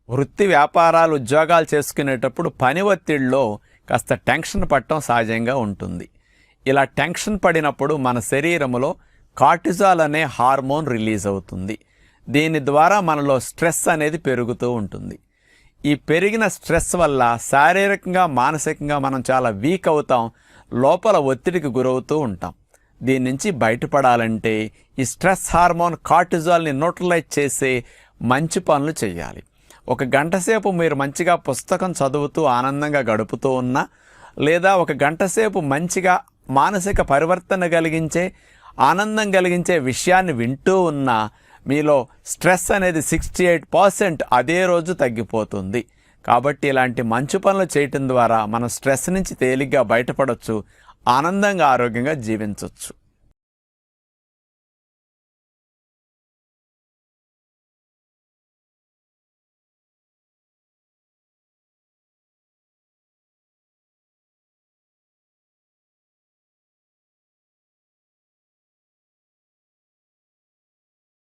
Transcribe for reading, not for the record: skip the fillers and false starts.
వృత్తి వ్యాపారాలు ఉద్యోగాలు చేసుకునేటప్పుడు పని ఒత్తిడిలో కాస్త టెన్షన్ పడటం సహజంగా ఉంటుంది. ఇలా టెన్షన్ పడినప్పుడు మన శరీరంలో కార్టిజాల్ అనే హార్మోన్ రిలీజ్ అవుతుంది. దీని ద్వారా మనలో స్ట్రెస్ అనేది పెరుగుతూ ఉంటుంది. ఈ పెరిగిన స్ట్రెస్ వల్ల శారీరకంగా మానసికంగా మనం చాలా వీక్ అవుతాం, లోపల ఒత్తిడికి గురవుతూ ఉంటాం. దీని నుంచి బయటపడాలంటే ఈ స్ట్రెస్ హార్మోన్ కార్టిజాల్ని న్యూట్రలైజ్ చేసే మంచి పనులు చేయాలి. 1 గంట సేపు మీరు మంచిగా పుస్తకం చదువుతూ ఆనందంగా గడుపుతూ ఉన్నా, లేదా 1 గంట సేపు మంచిగా మానసిక పరివర్తన కలిగించే ఆనందం కలిగించే విషయాన్ని వింటూ ఉన్నా మీలో స్ట్రెస్ అనేది 68% అదే రోజు తగ్గిపోతుంది. కాబట్టి ఇలాంటి మంచి పనులు చేయటం ద్వారా మనం స్ట్రెస్ నుంచి తేలిగ్గా బయటపడవచ్చు, ఆనందంగా ఆరోగ్యంగా జీవించవచ్చు.